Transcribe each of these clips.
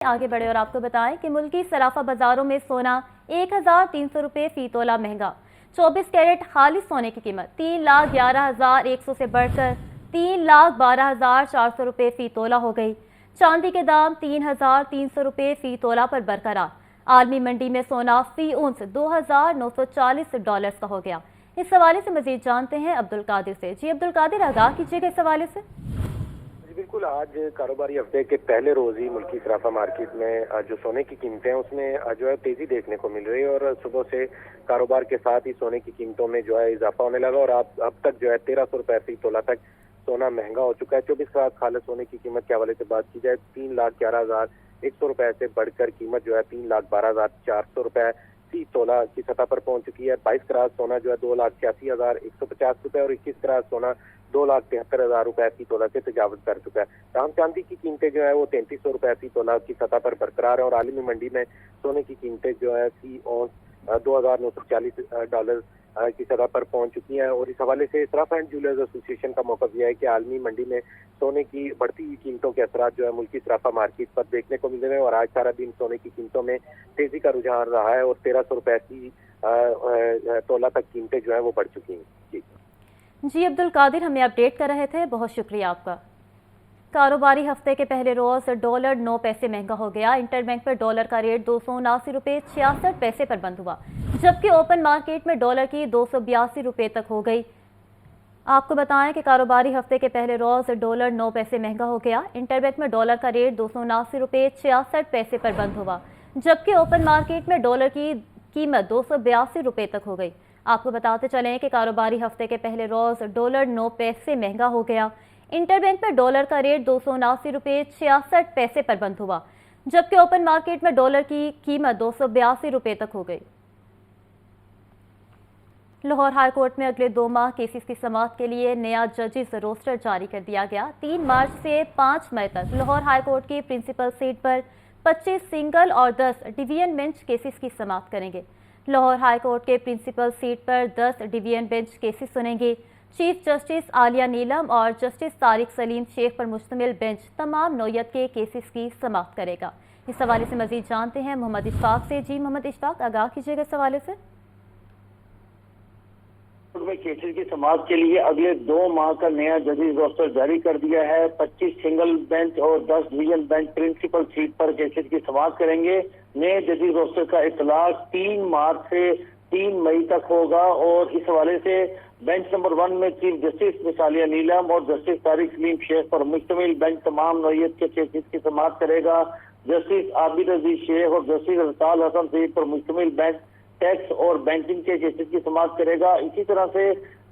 आगे बढ़े और आपको बताएं कि मुल्की सराफा बाजारों में सोना 1300 रुपये फी तोला महंगा। 24 कैरेट खालिस सोने की कीमत 3,11,100 से बढ़कर 3,12,400 रुपये फी तोला हो गई। चांदी के दाम 3,300 रुपये फी तोला पर बरकरार। आलमी मंडी में सोना फी उन्स $2,940 का हो गया। इस हवाले से मजीद जानते हैं अब्दुल कादिर से। जी अब्दुल कादिर, आगाह कीजिएगा इस हवाले से। बिल्कुल, आज कारोबारी हफ्ते के पहले रोज ही मुल्की सराफा मार्केट में जो सोने की कीमतें हैं उसमें जो है तेजी देखने को मिल रही है और सुबह से कारोबार के साथ ही सोने की कीमतों में जो है इजाफा होने लगा और अब तक जो है 1300 रुपए फी तोला तक सोना महंगा हो चुका है। 24 कैरेट खालिस सोने की कीमत के हवाले से बात की जाए 3,11,100 रुपए से बढ़कर कीमत जो है 3,12,400 रुपए फी तोला की सतह पर पहुंच चुकी है। 22 कैरेट सोना जो है 2,86,150 रुपए और 21 कैरेट सोना 2,73,000 रुपए फी तोला से तजावज कर चुका है। ताम चांदी की कीमतें जो है वो 3,300 रुपए फी तोला की सतह पर बरकरार है और आलमी मंडी में सोने की कीमतें जो है फी औंस $2,940 की सतह पर पहुंच चुकी हैं और इस हवाले से सराफा एंड ज्वेलर्स एसोसिएशन का मौक़िफ़ यह है कि आलमी मंडी में सोने की बढ़ती हुई कीमतों के असरात जो है मुल्की सराफा मार्केट पर देखने को मिल रहे हैं और आज सारा दिन सोने की कीमतों में तेजी का रुझान रहा है और 1300 रुपए की तोला तक कीमतें जो है वो बढ़ चुकी हैं। जी अब्दुल कादिर, हमें अपडेट कर रहे थे, बहुत शुक्रिया आपका। कारोबारी हफ्ते के पहले रोज डॉलर 9 पैसे महंगा हो गया। इंटरबैंक पर डॉलर का रेट 279 रुपये 66 पैसे पर बंद हुआ, जबकि ओपन मार्केट में डॉलर की 282 रुपये तक हो गई। आपको बताएं कि कारोबारी हफ्ते के पहले रोज डॉलर 9 पैसे महंगा हो गया। इंटरबैंक में डॉलर का रेट 279 रुपये 66 पैसे पर बंद हुआ, जबकि ओपन मार्केट में डॉलर की कीमत 282 रुपये तक हो गई। आपको बताते चलें कि कारोबारी हफ्ते के पहले रोज डॉलर 9 पैसे महंगा हो गया। इंटरबैंक में डॉलर का रेट 279 रुपये 66 पैसे पर बंद हुआ, जबकि ओपन मार्केट में डॉलर की कीमत 282 रुपये तक हो गई। लाहौर हाई कोर्ट में अगले 2 माह केसेस की समाअत के लिए नया जजेस रोस्टर जारी कर दिया गया। 3 मार्च से 5 मई तक लाहौर हाई कोर्ट की प्रिंसिपल सीट पर 25 सिंगल और 10 डिवीजन बेंच केसेस की समाअत करेंगे। लाहौर हाई कोर्ट के प्रिंसिपल सीट पर 10 डिवीजन बेंच केसेस सुनेंगे। चीफ जस्टिस आलिया नीलम और जस्टिस तारिक सलीम शेख पर मुश्तमिल बेंच तमाम नौयत के केसेस की समाअत करेगा। इस हवाले से मजीद जानते हैं मोहम्मद इशफाक से। जी मोहम्मद इशफाक, आगाह कीजिएगा इस हवाले से। में केसेस की समाअत के लिए अगले 2 माह का नया जजेस रोस्टर जारी कर दिया है। 25 सिंगल बेंच और 10 डिवीजन बेंच प्रिंसिपल सीट पर केसेस की समाअत करेंगे। नए जजेस रोस्टर का इतलाक 3 मार्च से 3 मई तक होगा और इस हवाले से बेंच नंबर 1 में चीफ जस्टिस आलिया नीलम और जस्टिस तारिक सलीम शेख पर मुश्तमिल बेंच तमाम नौयत के केसेस की समाअत करेगा। जस्टिस आबिद अजीज शेख और जस्टिस अरताल हसन सईद पर मुश्तमिल बेंच टैक्स और बैंकिंग के केसेस की समाअत करेगा। इसी तरह से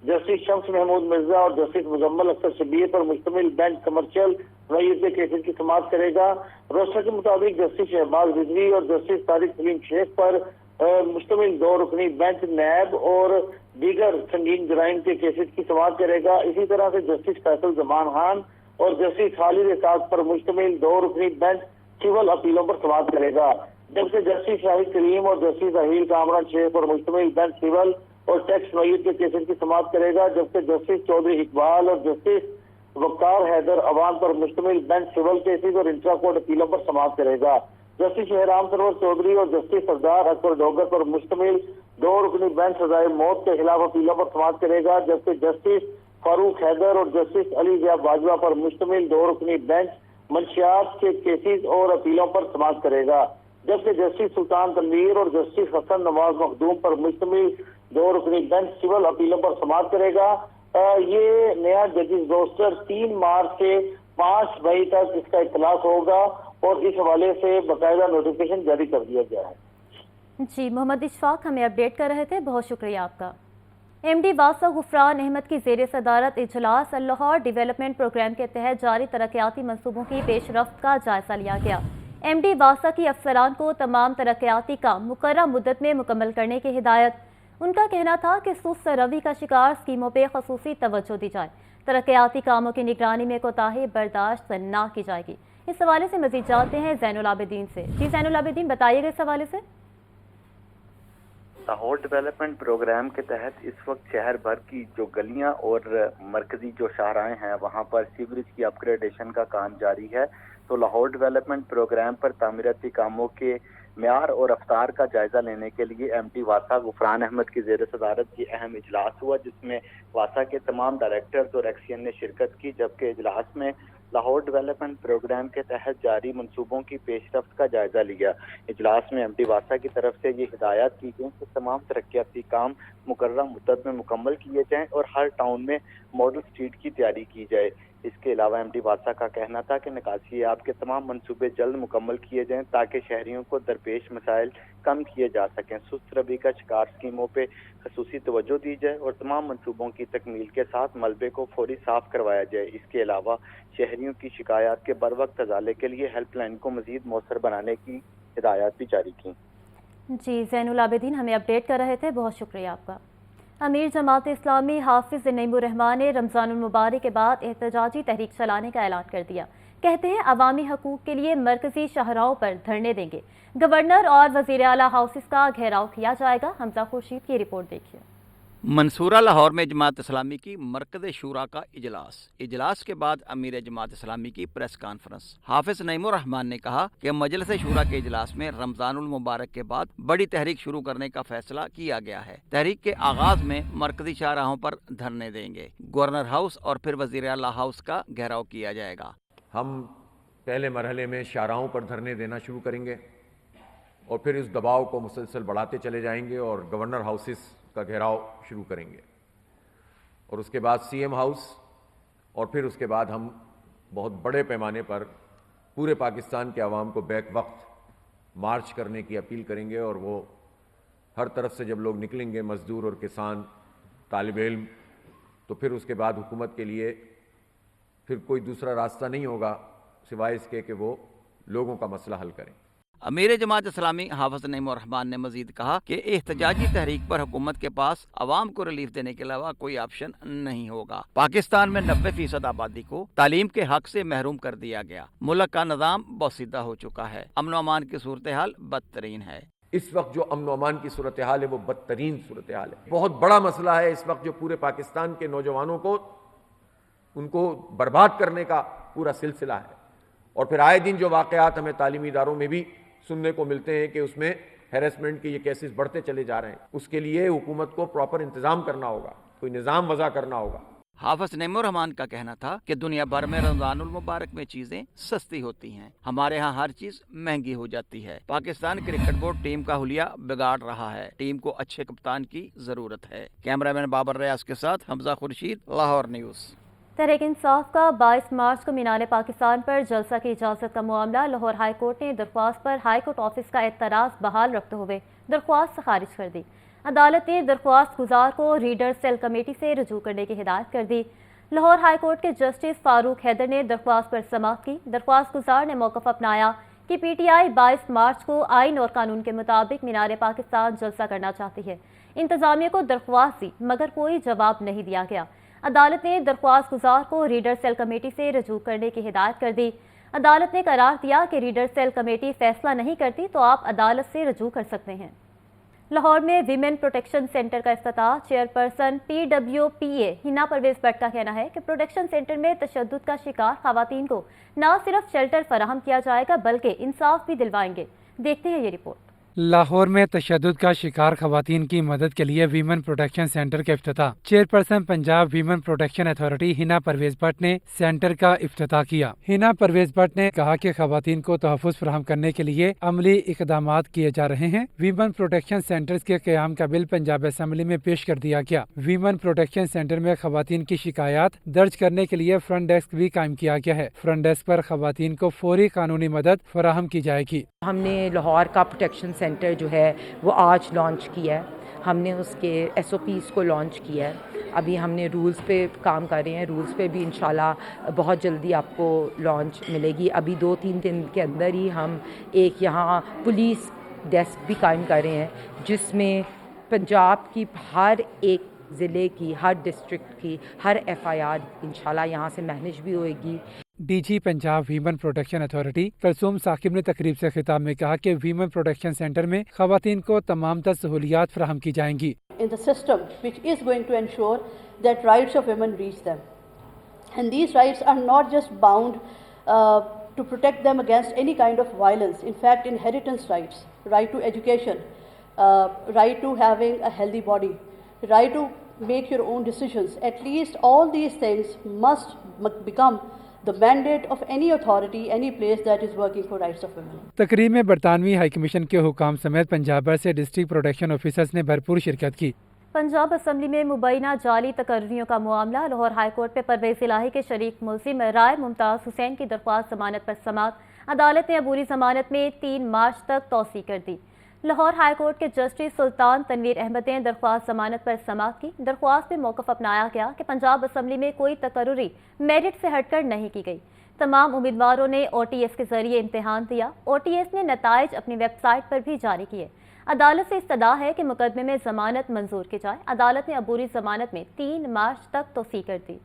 जस्टिस शम्स महमूद मिर्जा और जस्टिस मुजम्मल अख्तर शबीर पर मुश्तमिल बेंच कमर्शियल नौयत के केसेस की समाअत करेगा। रोस्टर के मुताबिक जस्टिस शहबाज रिजवी और जस्टिस तारिक सलीम शेख पर मुश्तमिल 2 रुकनी बेंच नैब और दीगर संगीन जराइम के केसेस की समाअत करेगा। इसी तरह से जस्टिस फैसल जमान खान और जस्टिस खालिद एसाक पर मुश्तमिल 2 रुकनी बेंच सिविल अपीलों पर समाअत करेगा, जबकि जस्टिस शाहिद करीम और जस्टिस अहील कामरान शेख पर मुश्तमिल बेंच सिविल और टैक्स नौयत के केसेस की समाअत करेगा, जबकि जस्टिस चौधरी इकबाल और जस्टिस वक्कार हैदर अवान पर मुश्तमिल बेंच सिविल केसेस और इंट्रा कोर्ट अपीलों पर समाअत करेगा। जस्टिस शहराम सरवर चौधरी और जस्टिस सरदार अकबर डोगर पर मुश्तमिल 2 रुकनी बेंच सजाए मौत के खिलाफ अपीलों पर समाअत करेगा, जबकि जस्टिस फारूक हैदर और जस्टिस अली जिया बाजवा पर मुश्तमिल 2 रुकनी बेंच मंशियात के केसेस और अपीलों पर समाअत करेगा, जबकि जस्टिस सुल्तान तनवीर और जस्टिस हसन नवाज मखदूम पर मुश्तमिल 2 रुकनी बेंच सिविल अपीलों पर समाअत करेगा। ये नया जजेस रोस्टर 3 मार्च से 5 मई तक इसका इतलाक होगा और इस हवाले से बाकायदा नोटिफिकेशन जारी कर दिया गया है। जी मोहम्मद इशफाक, हमें अपडेट कर रहे थे, बहुत शुक्रिया आपका। एमडी वासा गुफरान अहमद की ज़ेर सदारत इजलास लाहौर डेवलपमेंट प्रोग्राम के तहत जारी तरक्याती मनसूबों की पेशरफ्त का जायजा लिया गया। एमडी वासा की अफसरान को तमाम तरक्याती काम मुकर्रर मुद्दत में मुकम्मल करने की हिदायत। उनका कहना था कि सुस्त रवि का शिकार स्कीमों पर खसूसी तवज्जो दी जाए। तरक्याती कामों की निगरानी में कोताही बर्दाश्त न की जाएगी। इस हवाले से मजीद जानते हैं ज़ैनुल आबिदीन से। जी ज़ैनुल आबिदीन, बताइएगा इस हवाले से। लाहौर डेवलपमेंट प्रोग्राम के तहत इस वक्त शहर भर की जो गलियां और मरकजी जो शाहराएं हैं वहां पर सीवरेज की अपग्रेडेशन का काम जारी है। تو لاہور ڈیولپمنٹ پروگرام پر تعمیراتی کاموں کے معیار اور رفتار کا جائزہ لینے کے لیے ایم ڈی واسا غفران احمد کی زیر صدارت یہ اہم اجلاس ہوا، جس میں واسا کے تمام ڈائریکٹرز اور ایکسین نے شرکت کی، جبکہ اجلاس میں لاہور ڈیولپمنٹ پروگرام کے تحت جاری منصوبوں کی پیش رفت کا جائزہ لیا۔ اجلاس میں ایم ڈی واسا کی طرف سے یہ ہدایات کی گئی کہ تمام ترقیاتی کام مقررہ مدت میں مکمل کیے جائیں اور ہر ٹاؤن میں ماڈل اسٹریٹ کی تیاری کی جائے۔ اس کے علاوہ ایم ڈی واسا کا کہنا تھا کہ نکاسی آب کے تمام منصوبے جلد مکمل کیے جائیں تاکہ شہریوں کو درپیش مسائل کم کیے جا سکیں۔ سست روی کا شکار اسکیموں پہ خصوصی توجہ دی جائے اور تمام منصوبوں کی تکمیل کے ساتھ ملبے کو فوری صاف کروایا جائے۔ اس کے علاوہ شہریوں کی شکایات کے بروقت ازالے کے لیے ہیلپ لائن کو مزید مؤثر بنانے کی ہدایات بھی جاری کی۔ جی زین العابدین ہمیں اپڈیٹ کر رہے تھے، بہت شکریہ آپ کا۔ امیر جماعت اسلامی حافظ نعیم الرحمان نے رمضان المبارک کے بعد احتجاجی تحریک چلانے کا اعلان کر دیا۔ کہتے ہیں عوامی حقوق کے لیے مرکزی شاہراہوں پر دھرنے دیں گے، گورنر اور وزیر اعلیٰ ہاؤسز کا گھیراؤ کیا جائے گا۔ حمزہ خورشید کی رپورٹ دیکھیے۔ منصورہ لاہور میں جماعت اسلامی کی مرکز شورا کا اجلاس کے بعد امیر جماعت اسلامی کی پریس کانفرنس۔ حافظ نعیم الرحمان نے کہا کہ مجلس شورا کے اجلاس میں رمضان المبارک کے بعد بڑی تحریک شروع کرنے کا فیصلہ کیا گیا ہے۔ تحریک کے آغاز میں مرکزی شاہراہوں پر دھرنے دیں گے، گورنر ہاؤس اور پھر وزیر اعلیٰ ہاؤس کا گھیراؤ کیا جائے گا۔ ہم پہلے مرحلے میں شاہراہوں پر دھرنے دینا شروع کریں گے اور پھر اس دباؤ کو مسلسل بڑھاتے چلے جائیں گے اور گورنر ہاؤسز کا گھیراؤ شروع کریں گے، اور اس کے بعد سی ایم ہاؤس، اور پھر اس کے بعد ہم بہت بڑے پیمانے پر پورے پاکستان کے عوام کو بیک وقت مارچ کرنے کی اپیل کریں گے، اور وہ ہر طرف سے جب لوگ نکلیں گے، مزدور اور کسان، طالب علم، تو پھر اس کے بعد حکومت کے لیے پھر کوئی دوسرا راستہ نہیں ہوگا سوائے اس کے کہ وہ لوگوں کا مسئلہ حل کریں۔ امیر جماعت اسلامی حافظ نعیم الرحمان نے مزید کہا کہ احتجاجی تحریک پر حکومت کے پاس عوام کو ریلیف دینے کے علاوہ کوئی آپشن نہیں ہوگا۔ پاکستان میں 90% آبادی کو تعلیم کے حق سے محروم کر دیا گیا، ملک کا نظام بوسیدہ ہو چکا ہے، امن و امان کی صورتحال بدترین ہے۔ اس وقت جو امن و امان کی صورتحال ہے وہ بدترین صورتحال ہے۔ بہت بڑا مسئلہ ہے اس وقت جو پورے پاکستان کے نوجوانوں کو ان کو برباد کرنے کا پورا سلسلہ ہے، اور پھر آئے دن جو واقعات ہمیں تعلیمی اداروں میں بھی سننے کو ملتے ہیں کہ اس میں ہیرسمنٹ کے یہ کیسز بڑھتے چلے جا رہے ہیں۔ اس کے لیے حکومت کو پراپر انتظام کرنا ہوگا، کوئی نظام وضع کرنا ہوگا۔ حافظ نعیم الرحمان کا کہنا تھا کہ دنیا بھر میں رمضان المبارک میں چیزیں سستی ہوتی ہیں، ہمارے ہاں ہر چیز مہنگی ہو جاتی ہے۔ پاکستان کرکٹ بورڈ ٹیم کا حلیہ بگاڑ رہا ہے، ٹیم کو اچھے کپتان کی ضرورت ہے۔ کیمرہ مین بابر ریاض کے ساتھ حمزہ خورشید، لاہور نیوز۔ تحریک انصاف کا 22 مارچ کو مینار پاکستان پر جلسہ کی اجازت کا معاملہ، لاہور ہائی کورٹ نے درخواست پر ہائی کورٹ آفس کا اعتراض بحال رکھتے ہوئے درخواست خارج کر دی۔ عدالت نے درخواست گزار کو ریڈر سیل کمیٹی سے رجوع کرنے کی ہدایت کر دی۔ لاہور ہائی کورٹ کے جسٹس فاروق حیدر نے درخواست پر سماعت کی۔ درخواست گزار نے موقف اپنایا کہ پی ٹی آئی 22 مارچ کو آئین اور قانون کے مطابق مینار پاکستان جلسہ کرنا چاہتی ہے۔ انتظامیہ کو درخواست دی مگر کوئی جواب نہیں دیا گیا۔ عدالت نے درخواست گزار کو ریڈر سیل کمیٹی سے رجوع کرنے کی ہدایت کر دی۔ عدالت نے قرار دیا کہ ریڈر سیل کمیٹی فیصلہ نہیں کرتی تو آپ عدالت سے رجوع کر سکتے ہیں۔ لاہور میں ویمن پروٹیکشن سینٹر کا افتتاح، چیئرپرسن PWPA ہنا پرویز بٹ کا کہنا ہے کہ پروٹیکشن سینٹر میں تشدد کا شکار خواتین کو نہ صرف شیلٹر فراہم کیا جائے گا بلکہ انصاف بھی دلوائیں گے۔ دیکھتے ہیں یہ رپورٹ۔ لاہور میں تشدد کا شکار خواتین کی مدد کے لیے ویمن پروٹیکشن سینٹر کا افتتاح، chairperson Punjab women protection authority ہنا پرویز بٹ نے سینٹر کا افتتاح کیا۔ ہنا پرویز بٹ نے کہا کہ خواتین کو تحفظ فراہم کرنے کے لیے عملی اقدامات کیے جا رہے ہیں۔ ویمن پروٹیکشن سینٹرز کے قیام کا بل پنجاب اسمبلی میں پیش کر دیا گیا۔ ویمن پروٹیکشن سینٹر میں خواتین کی شکایات درج کرنے کے لیے فرنٹ ڈیسک بھی قائم کیا گیا ہے۔ فرنٹ ڈیسک پر خواتین کو فوری قانونی مدد فراہم کی جائے گی۔ ہم نے لاہور کا پروٹیکشن سینٹر جو ہے وہ آج لانچ کیا ہے۔ ہم نے اس کے SOPs کو لانچ کیا ہے۔ ابھی ہم نے رولز پہ کام کر رہے ہیں، رولز پہ بھی انشاءاللہ بہت جلدی آپ کو لانچ ملے گی۔ ابھی 2-3 دن کے اندر ہی ہم ایک یہاں پولیس ڈیسک بھی قائم کر رہے ہیں جس میں پنجاب کی ہر ایک ضلع کی، ہر ڈسٹرکٹ کی ہر FIR انشاءاللہ یہاں سے مینیج بھی ہوئے گی۔ D G Punjab women protection authority Kulsoom Saqib نے تقریب سے خطاب میں کہا کہ ویمن پروٹیکشن سینٹر میں خواتین کو تمام تر سہولیات فراہم کی جائیں گی۔ In the system which is going to ensure that rights of women reach them, and these rights are not just bound to protect them against any kind of violence. In fact, inheritance rights, right to education, right to having a healthy body, right to make your own decisions. At least all these things must become the mandate of any authority, any place that is working for rights of women. तकरीब में बरतानवी high commission के हुकाम समेत पंजाब भर से district protection officers ने भरपूर शिरकत की। पंजाब असम्बली में मुबैना जाली तकर्रियों का मामला। लाहौर हाई कोर्ट में परवेज़ इलाही के शरीक मुलजिम राय मुमताज़ हुसैन की दरख्वास्त जमानत पर समाअत। अदालत ने अबूरी जमानत में 3 मार्च तक तौसी कर दी। लाहौर हाई कोर्ट के जस्टिस सुल्तान तनवीर अहमद ने दरख्वास्त जमानत पर समाअत की। दरख्वास्त में मौक़िफ़ अपनाया गया कि पंजाब असम्बली में कोई तकर्रुरी मेरिट से हटकर नहीं की गई। तमाम उम्मीदवारों ने OTS के जरिए इम्तिहान दिया। OTS ने नताइज अपनी वेबसाइट पर भी जारी किए। अदालत से इस्तदा है कि मुकदमे में जमानत मंजूर की जाए। अदालत ने अबूरी जमानत में 3 मार्च तक तौसी कर दी।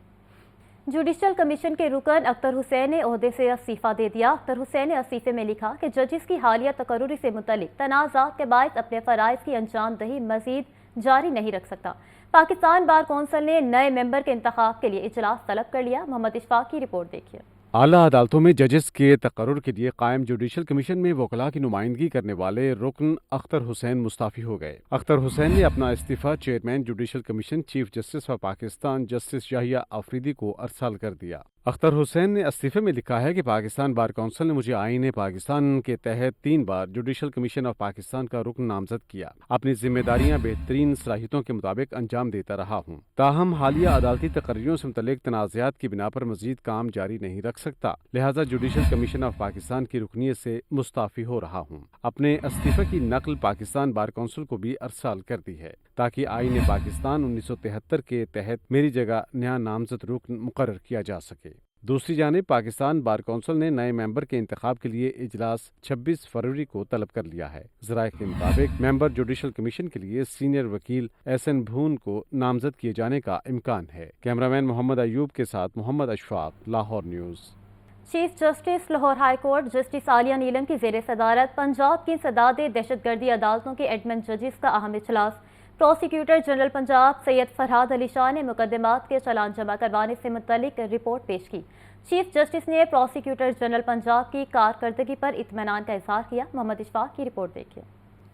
जुडिशल कमीशन के रुकन अख्तर हुसैन ने ओहदे से इस्तीफ़ा दे दिया। अख्तर हुसैन ने इस्तीफ़े में लिखा कि जजिस की हालिया तकर्रुरी से मुतल्लिक तनाज़ात के बायस अपने फ़राइज़ की अंजाम दही मज़ीद जारी नहीं रख सकता। पाकिस्तान बार कौंसिल ने नए मेंबर के इंतखाब के लिए इजलास तलब कर लिया। मोहम्मद इशफाक की रिपोर्ट देखिए। आला अदालतों में जजेस के तकर्रुर के लिए कायम जुडिशल कमीशन में वकला की नुमाइंदगी करने वाले रुकन अख्तर हुसैन मुस्ताफ़ी हो गए। अख्तर हुसैन ने अपना इस्तीफ़ा chairman judicial commission chief justice of Pakistan justice Yahya Afridi को अरसाल कर दिया। अख्तर हुसैन ने इस्तीफ़े में लिखा है कि पाकिस्तान बार कौंसिल ने मुझे आईन पाकिस्तान के तहत 3 बार जुडिशल कमीशन ऑफ पाकिस्तान का रुकन नामजद किया। अपनी जिम्मेदारियां बेहतरीन सलाहियतों के मुताबिक अंजाम देता रहा हूँ। ताहम हालिया अदालती तकर्रियों से मुतल्लिक तनाज़ात की बिना पर मजीद काम जारी नहीं रख सकता, लिहाजा जुडिशल कमीशन ऑफ पाकिस्तान की रुकनियत से मुस्ताफ़ी हो रहा हूँ। अपने इस्तीफ़े की नकल पाकिस्तान बार कौंसिल को भी अरसाल कर दी है ताकि आईन पाकिस्तान 1973 के तहत मेरी जगह नया नामजद रुकन मुकर्रर किया जा सके। दूसरी जानिब पाकिस्तान बार कौंसिल ने नए मेंबर के इंतखाब के लिए इजलास 26 फरवरी को तलब कर लिया है। ज़राए के मुताबिक मेंबर जुडिशल कमीशन के लिए सीनियर वकील एहसन भून को नामजद किए जाने का इम्कान है। कैमरामैन मोहम्मद अयूब के साथ Mohammad Ashfaq, Lahore news. Chief justice Lahore high court justice Aalia Neelum की ज़ेर सदारत पंजाब की सदाद दहशतगर्दी अदालतों के एडमिन जजेस का अहम इजलास। प्रोसिक्यूटर जनरल पंजाब सैयद फरहाद अली शाह ने मुकदमात के चालान जमा करवाने से मुतल्लिक रिपोर्ट पेश की। चीफ जस्टिस ने प्रोसिक्यूटर जनरल पंजाब की कारकर्दगी पर इत्मीनान का इजहार किया। मोहम्मद इशफाक की रिपोर्ट देखिए।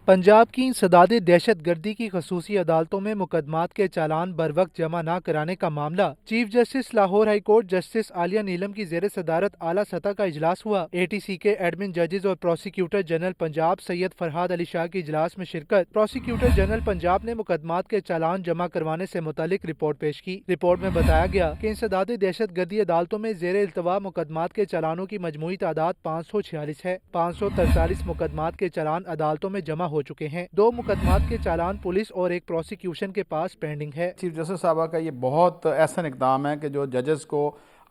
पंजाब की सदाद दहशत गर्दी की खसूसी अदालतों में मुकदमात के चालान बर वक्त जमा न कराने का मामला chief justice Lahore high court justice Aalia Neelum की जेर सदारत आला सतह का इजलास हुआ। ATC के एडमिन जजेस और प्रोसिक्यूटर जनरल पंजाब सैयद फरहाद अली शाह की इजलास में शिरकत। प्रोसिक्यूटर जनरल पंजाब ने मुकदमात के चालान जमा करवाने से मुतालिक रिपोर्ट पेश की। रिपोर्ट में बताया गया कि इन सदाद दहशत गर्दी अदालतों में जेर इल्तवा मुकदमात के चालानों की मजमूई तादाद 546 है। 543 मुकदमात के चालान अदालतों में जमा हो चुके हैं। 2 मुकदमात के चालान पुलिस और एक प्रोसिक्यूशन के पास पेंडिंग है। चीफ जस्टिस साहबा का ये बहुत ऐसा इकदाम है कि जो जजेस को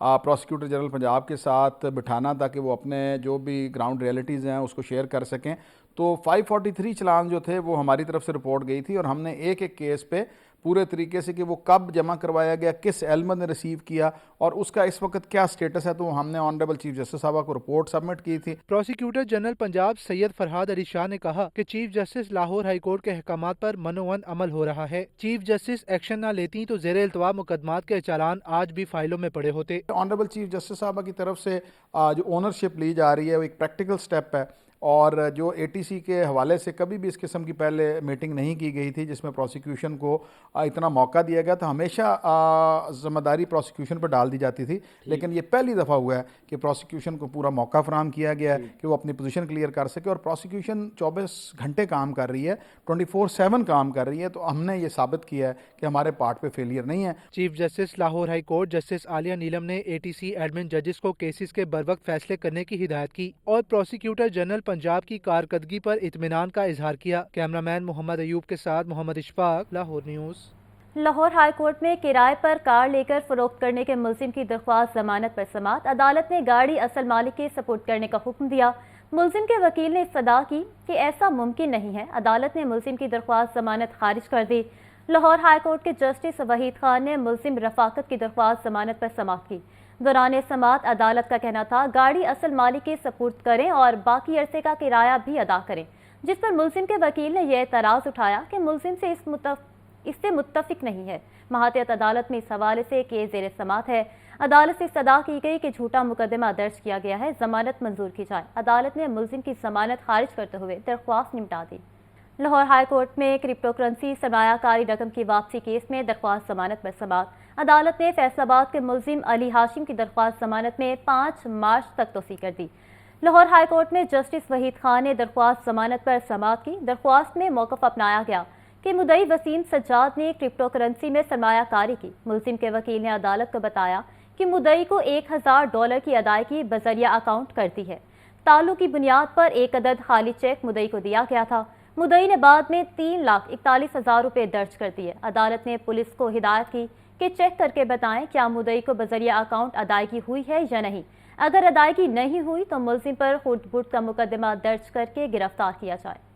प्रोसिक्यूटर जनरल पंजाब के साथ बिठाना ताकि वो अपने जो भी ग्राउंड रियलिटीज़ हैं उसको शेयर कर सकें। तो 543 चालान जो थे वो हमारी तरफ से रिपोर्ट गई थी और हमने एक एक केस पे पूरे तरीके से कि वो कब जमा करवाया गया, किस एलमन ने रिसीव किया और उसका इस वक्त क्या स्टेटस है, तो हमने ऑनरेबल चीफ जस्टिस साहब को रिपोर्ट सबमिट की थी। प्रोसिक्यूटर जनरल पंजाब सैयद फरहाद अली शाह ने कहा कि chief justice Lahore high court के अहकामात पर मनोवन अमल हो रहा है। चीफ जस्टिस एक्शन न लेती तो जेर इल्तवा मुकदमात के चालान आज भी फाइलों में पड़े होते। ऑनरेबल चीफ जस्टिस साहब की तरफ से जो ओनरशिप ली जा रही है वो एक प्रैक्टिकल स्टेप है और जो ATC के हवाले से कभी भी इस किस्म की पहले मीटिंग नहीं की गई थी जिसमें प्रोसिक्यूशन को इतना मौका दिया गया था। हमेशा जिम्मेदारी प्रोसिक्यूशन पर डाल दी जाती थी, लेकिन ये पहली दफ़ा हुआ है कि प्रोसिक्यूशन को पूरा मौका फराहम किया गया है कि वो अपनी पोजीशन क्लियर कर सके। और प्रोसिक्यूशन 24 घंटे काम कर रही है, 24/7 काम कर रही है। तो हमने ये साबित किया है कि हमारे पार्ट पे फेलियर नहीं है। Chief justice Lahore high court justice Aalia Neelum ने ATC एडमिन जजेस को केसेस के बर वक्त फैसले करने की हिदायत की और प्रोसिक्यूटर जनरल पंजाब की कारकर्दगी पर इत्मीनान का इजहार किया। कैमरामैन मोहम्मद अयूब के साथ Mohammad Ishfaq, Lahore news. Lahore high court में किराए पर कार लेकर फरोख्त करने के मुलजिम की दरख्वास्त जमानत पर समाअत। अदालत ने गाड़ी असल मालिक के सपुर्द करने का हुक्म दिया। मुलजिम के वकील ने इस्तदा की कि ऐसा मुमकिन नहीं है। अदालत ने मुलजिम की दरख्वास्त जमानत खारिज कर दी। लाहौर हाई कोर्ट के जस्टिस वहीद खान ने मुलजिम रफाकत की दरख्वास्त जमानत पर समाअत की। दौरान समाअत अदालत का कहना था गाड़ी असल मालिक के सपुर्द करें और बाकी अरसे का किराया भी अदा करें, जिस पर मुलजिम के वकील ने यह एतराज़ उठाया कि मुलजिम से इससे मुत्तफिक नहीं है। महातियत अदालत में इस हवाले से केस ज़ेर समाअत है। عدالت سے استدعا کی گئی کہ جھوٹا مقدمہ درج کیا گیا ہے، ضمانت منظور کی جائے۔ عدالت نے ملزم کی ضمانت خارج کرتے ہوئے درخواست نمٹا دی۔ لاہور ہائی کورٹ میں کرپٹو کرنسی سرمایہ کاری رقم کی واپسی کیس میں درخواست ضمانت پر سماعت۔ عدالت نے فیصل آباد کے ملزم علی ہاشم کی درخواست ضمانت میں 5 مارچ تک توسیع کر دی۔ لاہور ہائی کورٹ میں جسٹس وحید خان نے درخواست ضمانت پر سماعت کی۔ درخواست میں موقف اپنایا گیا کہ مدعی وسیم سجاد نے کرپٹو کرنسی میں سرمایہ کاری کی۔ ملزم کے وکیل نے عدالت کو بتایا کہ مدعی کو $1000 کی ادائیگی بذریعہ اکاؤنٹ کر دی ہے۔ تعلق کی بنیاد پر 1 عدد خالی چیک مدعی کو دیا گیا تھا۔ مدعی نے بعد میں 3,41,000 روپے درج کر دیے۔ عدالت نے پولیس کو ہدایت کی کہ چیک کر کے بتائیں کیا مدعی کو بذریعہ اکاؤنٹ ادائیگی ہوئی ہے یا نہیں۔ اگر ادائیگی نہیں ہوئی تو ملزم پر خرد برد کا مقدمہ درج کر کے گرفتار کیا جائے۔